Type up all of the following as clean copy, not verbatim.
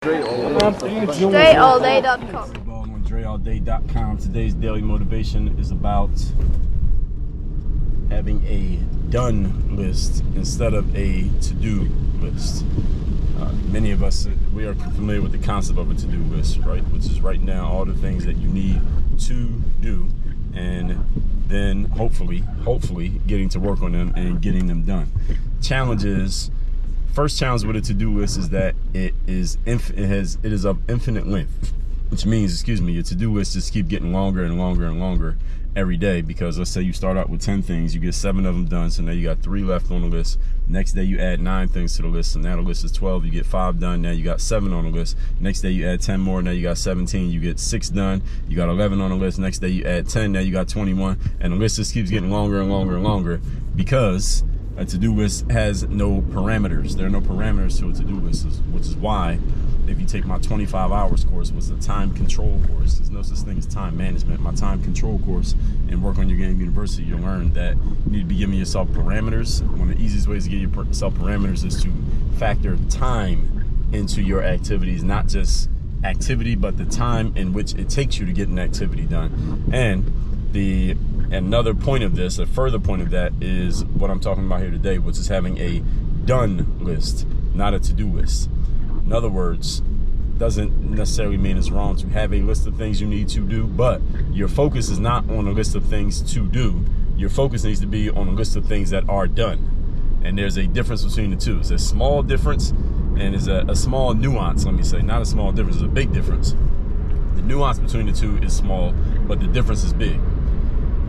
DreAllDay.com. Dre Baldwin, DreAllDay.com. Today's daily motivation is about having a done list instead of a to-do list. Many of us, we are familiar with the concept of a to-do list, right? Which is writing down all the things that you need to do, and then hopefully getting to work on them and getting them done. First challenge with a to-do list is that it is of infinite length, which means, your to-do list just keep getting longer and longer and longer every day, because let's say you start out with 10 things, you get 7 of them done, so now you got 3 left on the list. Next day you add 9 things to the list, so now the list is 12, you get 5 done, now you got 7 on the list. Next day you add 10 more, now you got 17, you get 6 done, you got 11 on the list. Next day you add 10, now you got 21, and the list just keeps getting longer and longer and longer, because a to-do list has no parameters. There are no parameters to a to-do list, which is why if you take my 25 hours course, was a time control course. There's no such thing as time management. My time control course and Work on Your Game University, you'll learn that you need to be giving yourself parameters. One of the easiest ways to give yourself parameters is to factor time into your activities, not just activity, but the time in which it takes you to get an activity done. And another point of this, a further point of that, is what I'm talking about here today, which is having a done list, not a to-do list. In other words, doesn't necessarily mean it's wrong to have a list of things you need to do, but your focus is not on a list of things to do. Your focus needs to be on a list of things that are done. And there's a difference between the two. It's a small difference, and it's a small nuance, let me say. Not a small difference, it's a big difference. The nuance between the two is small, but the difference is big.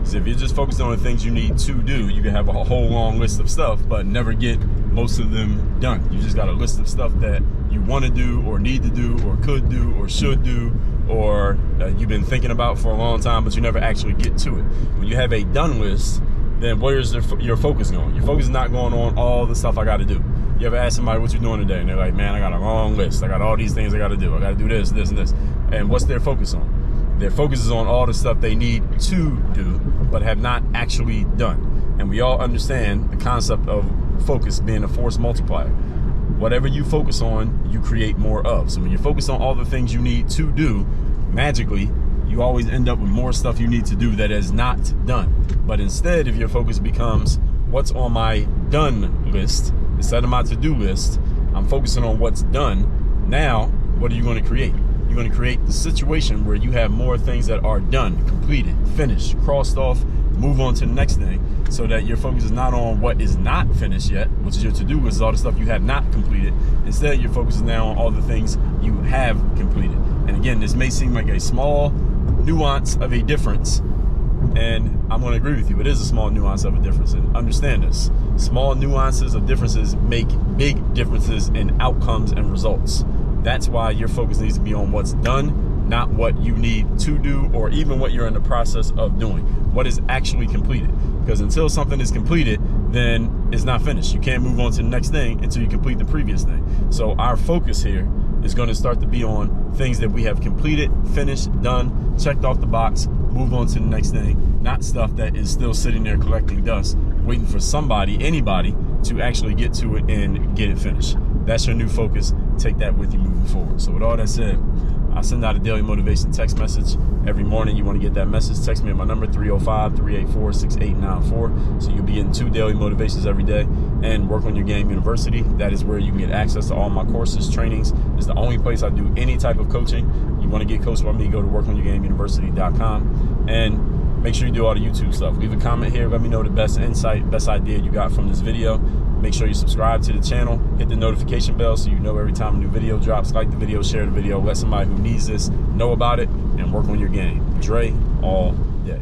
So if you're just focused on the things you need to do, you can have a whole long list of stuff, but never get most of them done. You just got a list of stuff that you want to do, or need to do, or could do, or should do, or you've been thinking about for a long time, but you never actually get to it. When you have a done list, then where is your focus going? Your focus is not going on all the stuff I got to do. You ever ask somebody what you're doing today, and they're like, man, I got a long list. I got all these things I got to do. I got to do this, this, and this. And what's their focus on? Their focus is on all the stuff they need to do, but have not actually done. And we all understand the concept of focus being a force multiplier. Whatever you focus on, you create more of. So when you focus on all the things you need to do, magically, you always end up with more stuff you need to do that is not done. But instead, if your focus becomes what's on my done list instead of my to-do list, I'm focusing on what's done. Now, what are you going to create? You're going to create the situation where you have more things that are done, completed, finished, crossed off, move on to the next thing, so that your focus is not on what is not finished yet, which is your to-do list, all the stuff you have not completed. Instead, your focus is now on all the things you have completed. And again, this may seem like a small nuance of a difference, and I'm going to agree with you. It is a small nuance of a difference, and understand this. Small nuances of differences make big differences in outcomes and results. That's why your focus needs to be on what's done, not what you need to do, or even what you're in the process of doing. What is actually completed. Because until something is completed, then it's not finished. You can't move on to the next thing until you complete the previous thing. So our focus here is going to start to be on things that we have completed, finished, done, checked off the box, move on to the next thing, not stuff that is still sitting there collecting dust, waiting for somebody, anybody, to actually get to it and get it finished. That's your new focus. Take that with you moving forward. So with all that said, I send out a daily motivation text message every morning. You want to get that message, text me at my number, 305-384-6894. So you'll be getting 2 daily motivations every day. And Work on Your Game University, that is where you can get access to all my courses, trainings. It's the only place I do any type of coaching. You want to get coached by me, go to workonyourgameuniversity.com. And make sure you do all the YouTube stuff. Leave a comment here. Let me know the best insight, best idea you got from this video. Make sure you subscribe to the channel. Hit the notification bell so you know every time a new video drops. Like the video, share the video. Let somebody who needs this know about it, and work on your game. Dre all day.